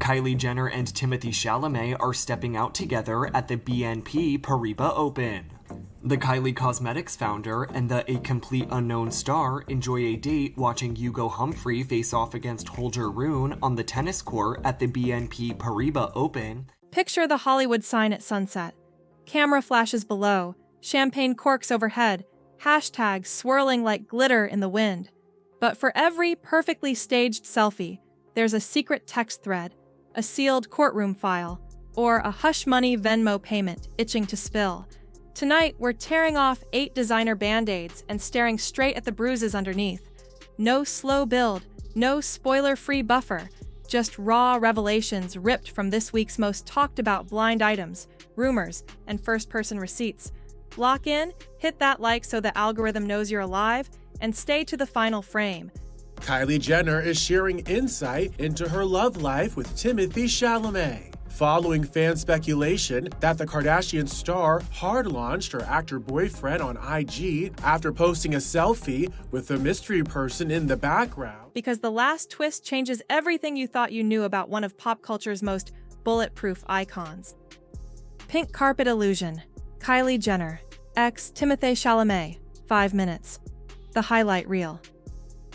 Kylie Jenner and Timothee Chalamet are stepping out together at the BNP Paribas Open. The Kylie Cosmetics founder and the A Complete Unknown star enjoy a date watching Hugo Humphrey face off against Holger Rune on the tennis court at the BNP Paribas Open. Picture the Hollywood sign at sunset. Camera flashes below, champagne corks overhead, hashtags swirling like glitter in the wind. But for every perfectly staged selfie, there's a secret text thread, a sealed courtroom file, or a hush-money Venmo payment itching to spill. Tonight, we're tearing off 8 designer Band-Aids and staring straight at the bruises underneath. No slow build, no spoiler-free buffer, just raw revelations ripped from this week's most talked-about blind items, rumors, and first-person receipts. Lock in, hit that like so the algorithm knows you're alive, and stay to the final frame. Kylie Jenner is sharing insight into her love life with Timothee Chalamet, following fan speculation that the Kardashian star hard-launched her actor-boyfriend on IG after posting a selfie with a mystery person in the background. Because the last twist changes everything you thought you knew about one of pop culture's most bulletproof icons. Pink carpet illusion. Kylie Jenner, ex Timothée Chalamet, 5 minutes. The highlight reel.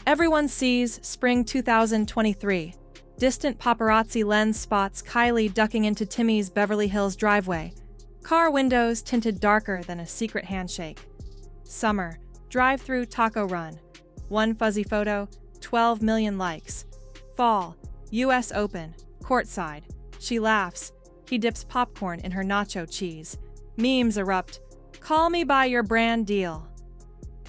Everyone sees spring 2023. Distant paparazzi lens spots Kylie ducking into Timmy's Beverly Hills driveway. Car windows tinted darker than a secret handshake. Summer, drive-through taco run. One fuzzy photo, 12 million likes. Fall, US Open, courtside. She laughs. He dips popcorn in her nacho cheese. Memes erupt. Call me by your brand deal.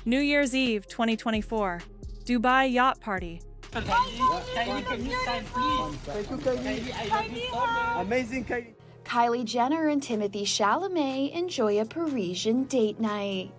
New Year's Eve 2024. Dubai yacht party. Kylie, can you sign, please? Thank you, Kylie. I love you so much. Amazing, Kylie. Kylie Jenner and Timothée Chalamet enjoy a Parisian date night.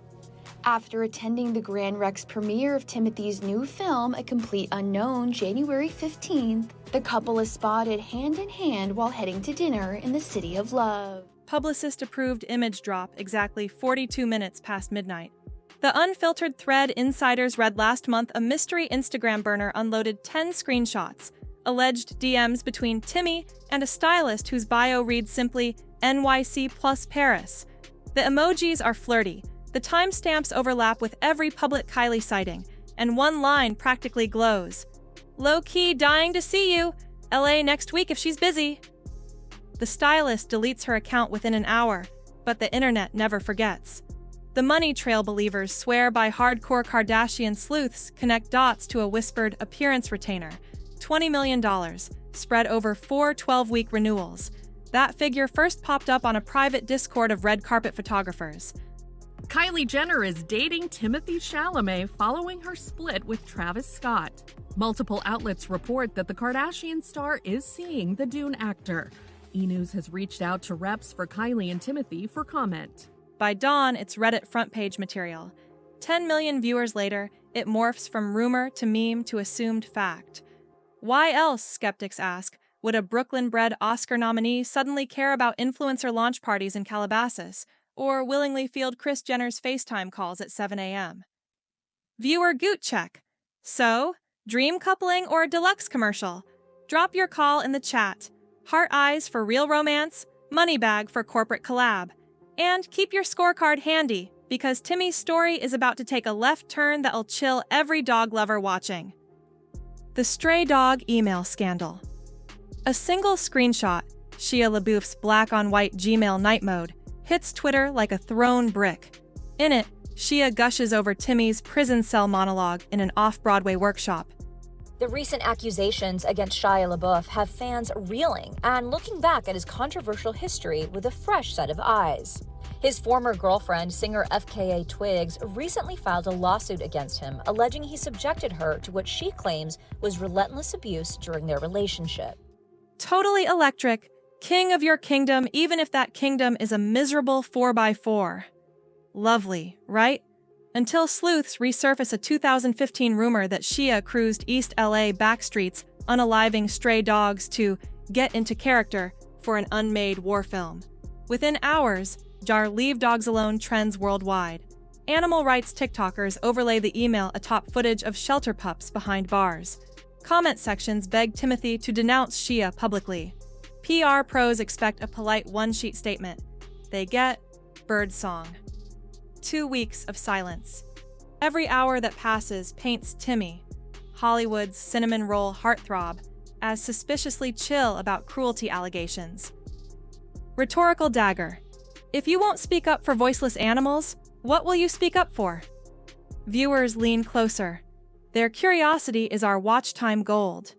After attending the Grand Rex premiere of Timothee's new film, A Complete Unknown, January 15th, the couple is spotted hand in hand while heading to dinner in the City of Love. Publicist-approved image drop exactly 42 minutes past midnight. The unfiltered thread insiders read last month a mystery Instagram burner unloaded 10 screenshots, alleged DMs between Timmy and a stylist whose bio reads simply NYC plus Paris. The emojis are flirty, the timestamps overlap with every public Kylie sighting, and one line practically glows. Low-key dying to see you, LA next week if she's busy. The stylist deletes her account within an hour, but the internet never forgets. The money trail believers swear by hardcore Kardashian sleuths connect dots to a whispered appearance retainer, $20 million, spread over 4 12-week renewals. That figure first popped up on a private Discord of red carpet photographers. Kylie Jenner is dating Timothée Chalamet following her split with Travis Scott. Multiple outlets report that the Kardashian star is seeing the Dune actor. E! News has reached out to reps for Kylie and Timothee for comment. By dawn, it's Reddit front page material. 10 million viewers later, it morphs from rumor to meme to assumed fact. Why else, skeptics ask, would a Brooklyn-bred Oscar nominee suddenly care about influencer launch parties in Calabasas, or willingly field Kris Jenner's FaceTime calls at 7 a.m.? Viewer Goot check. So, dream coupling or a deluxe commercial? Drop your call in the chat. Heart eyes for real romance, money bag for corporate collab. And keep your scorecard handy, because Timmy's story is about to take a left turn that'll chill every dog lover watching. The stray dog email scandal. A single screenshot, Shia LaBeouf's black-on-white Gmail night mode, hits Twitter like a thrown brick. In it, Shia gushes over Timmy's prison cell monologue in an off-Broadway workshop. The recent accusations against Shia LaBeouf have fans reeling and looking back at his controversial history with a fresh set of eyes. His former girlfriend, singer FKA Twigs, recently filed a lawsuit against him, alleging he subjected her to what she claims was relentless abuse during their relationship. Totally electric, king of your kingdom, even if that kingdom is a miserable 4x4. Lovely, right? Until sleuths resurface a 2015 rumor that Shia cruised East LA backstreets, unaliving stray dogs to get into character for an unmade war film. Within hours, Jar Leave Dogs Alone trends worldwide. Animal rights TikTokers overlay the email atop footage of shelter pups behind bars. Comment sections beg Timothee to denounce Shia publicly. PR pros expect a polite one-sheet statement. They get bird song. 2 weeks of silence. Every hour that passes paints Timmy, Hollywood's cinnamon roll heartthrob, as suspiciously chill about cruelty allegations. Rhetorical dagger. If you won't speak up for voiceless animals, what will you speak up for? Viewers lean closer. Their curiosity is our watch time gold.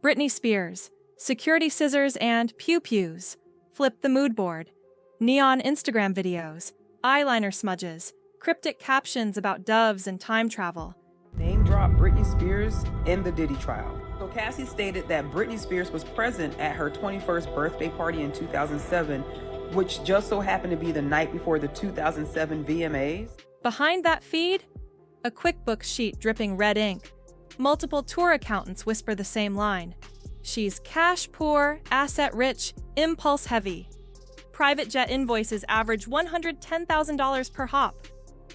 Britney Spears, security scissors and pew-pews, flip the mood board, neon Instagram videos, eyeliner smudges, cryptic captions about doves and time travel. Name drop Britney Spears in the Diddy trial. So Cassie stated that Britney Spears was present at her 21st birthday party in 2007, which just so happened to be the night before the 2007 VMAs. Behind that feed, a QuickBooks sheet dripping red ink. Multiple tour accountants whisper the same line. She's cash poor, asset rich, impulse heavy. Private jet invoices average $110,000 per hop.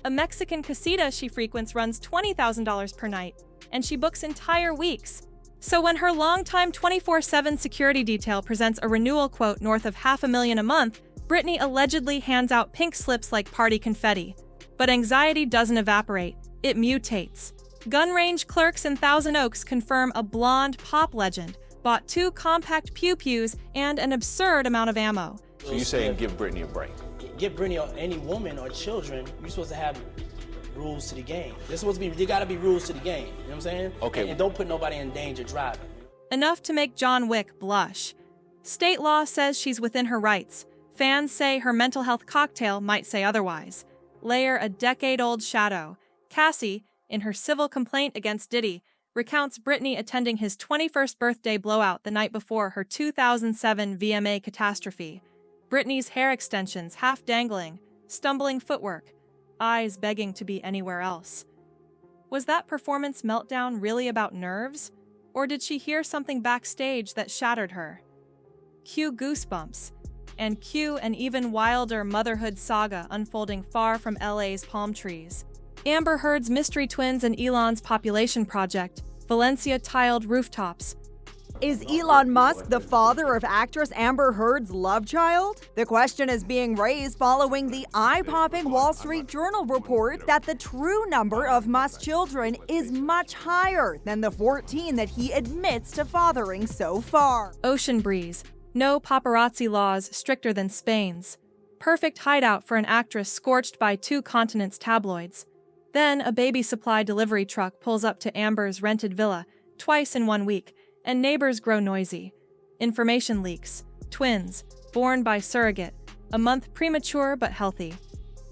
A Mexican casita she frequents runs $20,000 per night, and she books entire weeks. So when her longtime 24/7 security detail presents a renewal quote north of $500,000 a month, Britney allegedly hands out pink slips like party confetti. But anxiety doesn't evaporate, it mutates. Gun range clerks in Thousand Oaks confirm a blonde pop legend bought 2 compact pew-pews and an absurd amount of ammo. So you're saying give Britney a break? Give Britney or any woman or children, you're supposed to have rules to the game. There's supposed to be, there gotta be rules to the game. You know what I'm saying? Okay. And don't put nobody in danger driving. Enough to make John Wick blush. State law says she's within her rights. Fans say her mental health cocktail might say otherwise. Layer a decade-old shadow. Cassie, in her civil complaint against Diddy, recounts Britney attending his 21st birthday blowout the night before her 2007 VMA catastrophe. Britney's hair extensions half dangling, stumbling footwork, eyes begging to be anywhere else. Was that performance meltdown really about nerves? Or did she hear something backstage that shattered her? Cue Goosebumps, and cue an even wilder motherhood saga unfolding far from LA's palm trees. Amber Heard's mystery twins and Elon's population project, Valencia tiled rooftops. Is Elon Musk the father of actress Amber Heard's love child? The question is being raised following the eye-popping Wall Street Journal report that the true number of Musk's children is much higher than the 14 that he admits to fathering so far. Ocean breeze. No paparazzi laws stricter than Spain's. Perfect hideout for an actress scorched by 2 continents' tabloids. Then a baby supply delivery truck pulls up to Amber's rented villa, twice in 1 week, and neighbors grow noisy. Information leaks. Twins, born by surrogate, a month premature but healthy.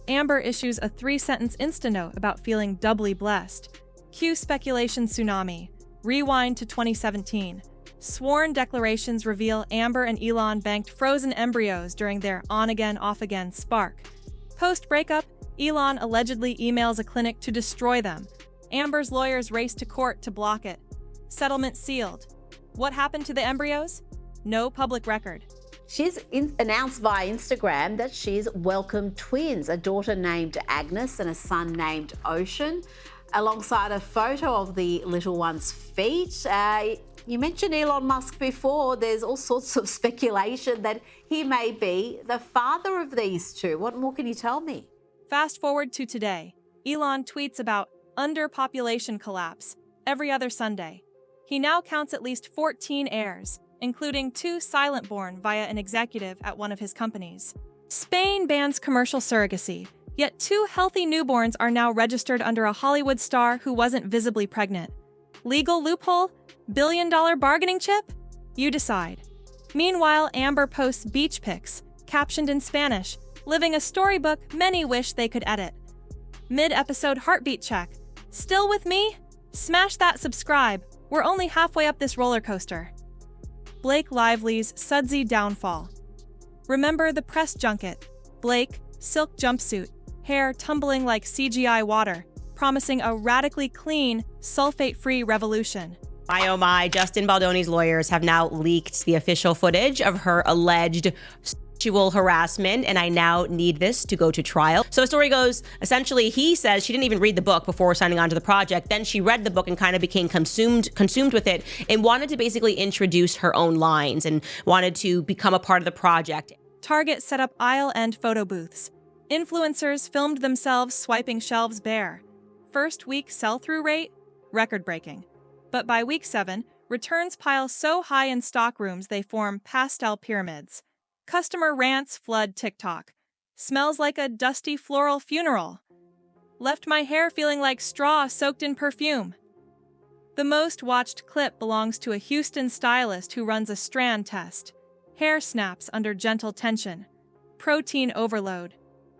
Amber issues a 3-sentence Insta-note about feeling doubly blessed. Cue speculation tsunami. Rewind to 2017. Sworn declarations reveal Amber and Elon banked frozen embryos during their on-again, off-again spark. Post-breakup, Elon allegedly emails a clinic to destroy them. Amber's lawyers race to court to block it. Settlement sealed. What happened to the embryos? No public record. She's announced via Instagram that she's welcomed twins, a daughter named Agnes and a son named Ocean, alongside a photo of the little one's feet. You mentioned Elon Musk before. There's all sorts of speculation that he may be the father of these 2. What more can you tell me? Fast forward to today. Elon tweets about underpopulation collapse every other Sunday. He now counts at least 14 heirs, including 2 silent-born via an executive at one of his companies. Spain bans commercial surrogacy, yet 2 healthy newborns are now registered under a Hollywood star who wasn't visibly pregnant. Legal loophole? Billion-dollar bargaining chip? You decide. Meanwhile, Amber posts beach pics, captioned in Spanish, living a storybook many wish they could edit. Mid-episode heartbeat check. Still with me? Smash that subscribe. We're only halfway up this roller coaster. Blake Lively's sudsy downfall. Remember the press junket. Blake, silk jumpsuit, hair tumbling like CGI water, promising a radically clean, sulfate-free revolution. My oh my, Justin Baldoni's lawyers have now leaked the official footage of her alleged sexual harassment, and I now need this to go to trial. So the story goes, essentially, he says she didn't even read the book before signing on to the project. Then she read the book and kind of became consumed with it and wanted to basically introduce her own lines and wanted to become a part of the project. Target set up aisle-end photo booths. Influencers filmed themselves swiping shelves bare. First week sell-through rate? Record-breaking. But by week 7, returns pile so high in stockrooms they form pastel pyramids. Customer rants flood TikTok. Smells like a dusty floral funeral. Left my hair feeling like straw soaked in perfume. The most watched clip belongs to a Houston stylist who runs a strand test. Hair snaps under gentle tension. Protein overload.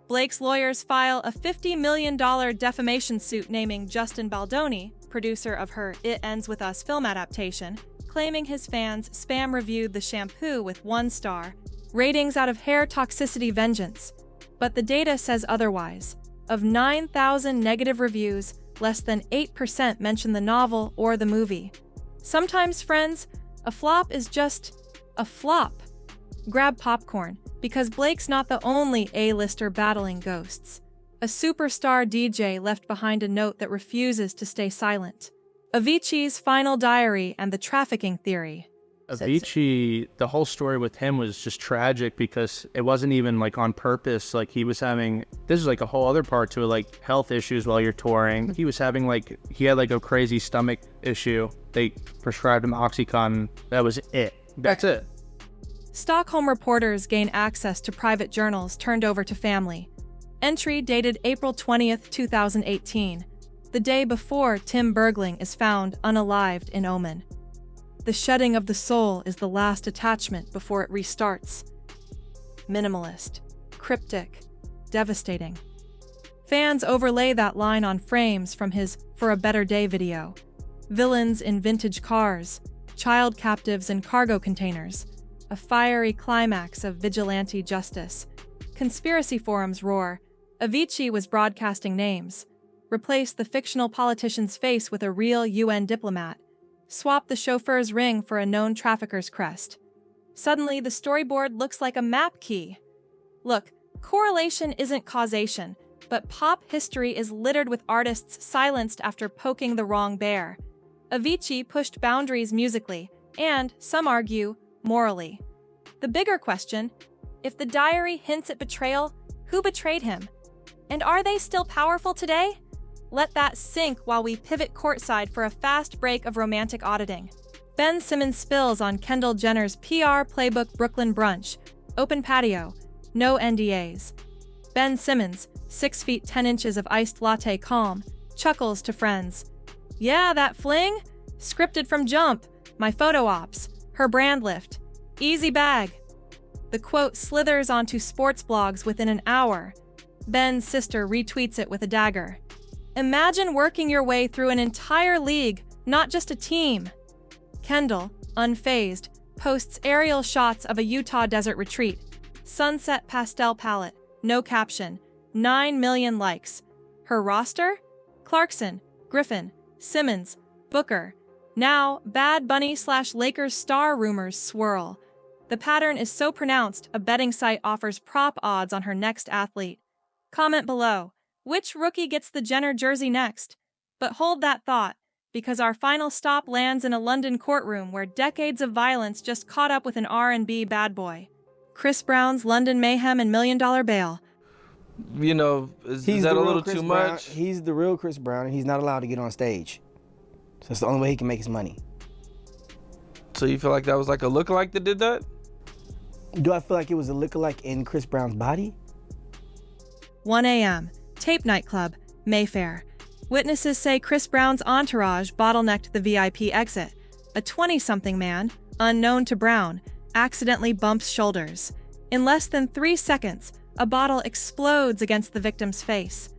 Blake's lawyers file a $50 million defamation suit naming Justin Baldoni, producer of her It Ends With Us film adaptation, claiming his fans spam reviewed the shampoo with 1 star. Ratings out of hair toxicity vengeance. But the data says otherwise. Of 9,000 negative reviews, less than 8% mention the novel or the movie. Sometimes, friends, a flop is just a flop. Grab popcorn, because Blake's not the only A-lister battling ghosts. A superstar DJ left behind a note that refuses to stay silent. Avicii's final diary and the trafficking theory. Avicii, the whole story with him was just tragic because it wasn't even like on purpose. Like he was having, this is like a whole other part to it, like health issues while you're touring. He was having like, he had like a crazy stomach issue. They prescribed him Oxycontin. That was it. That's it. Stockholm reporters gain access to private journals turned over to family. Entry dated April 20th, 2018, the day before Tim Bergling is found unalived in Oman. The shedding of the soul is the last attachment before it restarts. Minimalist, cryptic, devastating. Fans overlay that line on frames from his For a Better Day video. Villains in vintage cars, child captives in cargo containers, a fiery climax of vigilante justice. Conspiracy forums roar. Avicii was broadcasting names. Replace the fictional politician's face with a real UN diplomat. Swap the chauffeur's ring for a known trafficker's crest. Suddenly, the storyboard looks like a map key. Look, correlation isn't causation, but pop history is littered with artists silenced after poking the wrong bear. Avicii pushed boundaries musically, and, some argue, morally. The bigger question, if the diary hints at betrayal, who betrayed him? And are they still powerful today? Let that sink while we pivot courtside for a fast break of romantic auditing. Ben Simmons spills on Kendall Jenner's PR playbook Brooklyn brunch. Open patio. No NDAs. Ben Simmons, 6 feet 10 inches of iced latte calm, chuckles to friends. Yeah, that fling? Scripted from jump. My photo ops. Her brand lift. Easy bag. The quote slithers onto sports blogs within an hour. Ben's sister retweets it with a dagger. Imagine working your way through an entire league, not just a team. Kendall, unfazed, posts aerial shots of a Utah desert retreat. Sunset pastel palette, no caption, 9 million likes. Her roster? Clarkson, Griffin, Simmons, Booker. Now, Bad Bunny/Lakers star rumors swirl. The pattern is so pronounced, a betting site offers prop odds on her next athlete. Comment below. Which rookie gets the Jenner jersey next? But hold that thought, because our final stop lands in a London courtroom where decades of violence just caught up with an R&B bad boy. Chris Brown's London Mayhem and $1 million bail. You know, is that a little too much? He's the real Chris Brown, and he's not allowed to get on stage. So it's the only way he can make his money. So you feel like that was like a lookalike that did that? Do I feel like it was a lookalike in Chris Brown's body? 1 a.m. Tape nightclub, Mayfair. Witnesses say Chris Brown's entourage bottlenecked the VIP exit. A 20-something man, unknown to Brown, accidentally bumps shoulders. In less than 3 seconds, a bottle explodes against the victim's face.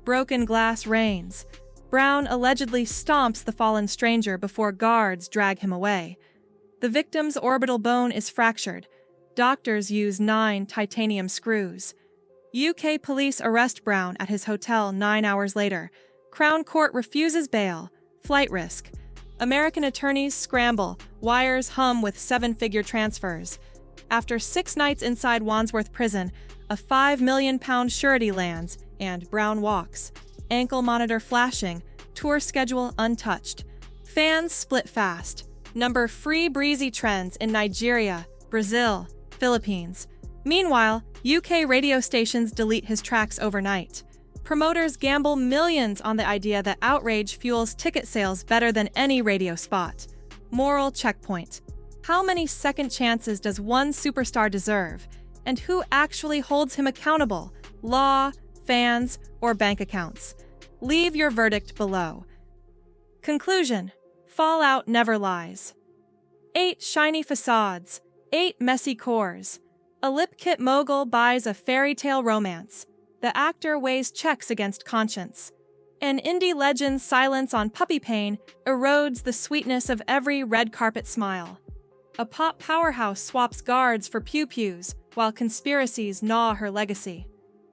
Broken glass rains. Brown allegedly stomps the fallen stranger before guards drag him away. The victim's orbital bone is fractured. Doctors use 9 titanium screws. UK police arrest Brown at his hotel 9 hours later. Crown Court refuses bail. Flight risk. American attorneys scramble. Wires hum with 7-figure transfers. After 6 nights inside Wandsworth Prison, a £5 million surety lands, and Brown walks. Ankle monitor flashing, tour schedule untouched. Fans split fast. Number free breezy trends in Nigeria, Brazil, Philippines. Meanwhile, UK radio stations delete his tracks overnight. Promoters gamble millions on the idea that outrage fuels ticket sales better than any radio spot. Moral checkpoint. How many second chances does one superstar deserve? And who actually holds him accountable? Law, fans, or bank accounts? Leave your verdict below. Conclusion. Fallout never lies. 8 shiny facades, 8 messy cores. A lip kit mogul buys a fairy tale romance. The actor weighs checks against conscience. An indie legend's silence on puppy pain erodes the sweetness of every red carpet smile. A pop powerhouse swaps guards for pew-pews while conspiracies gnaw her legacy.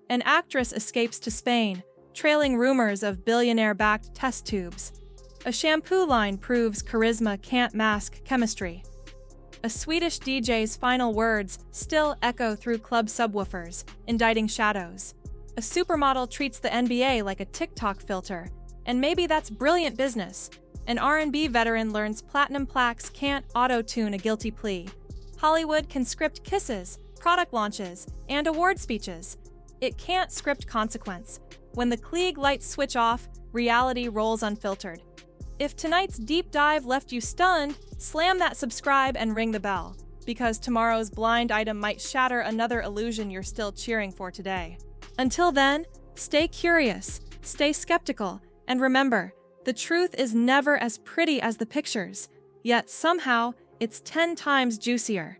An actress escapes to Spain, trailing rumors of billionaire-backed test tubes. A shampoo line proves charisma can't mask chemistry. A Swedish DJ's final words still echo through club subwoofers, indicting shadows. A supermodel treats the NBA like a TikTok filter, and maybe that's brilliant business. An R&B veteran learns platinum plaques can't auto-tune a guilty plea. Hollywood can script kisses, product launches, and award speeches. It can't script consequence. When the Klieg lights switch off, reality rolls unfiltered. If tonight's deep dive left you stunned, slam that subscribe and ring the bell, because tomorrow's blind item might shatter another illusion you're still cheering for today. Until then, stay curious, stay skeptical, and remember, the truth is never as pretty as the pictures, yet somehow it's 10 times juicier.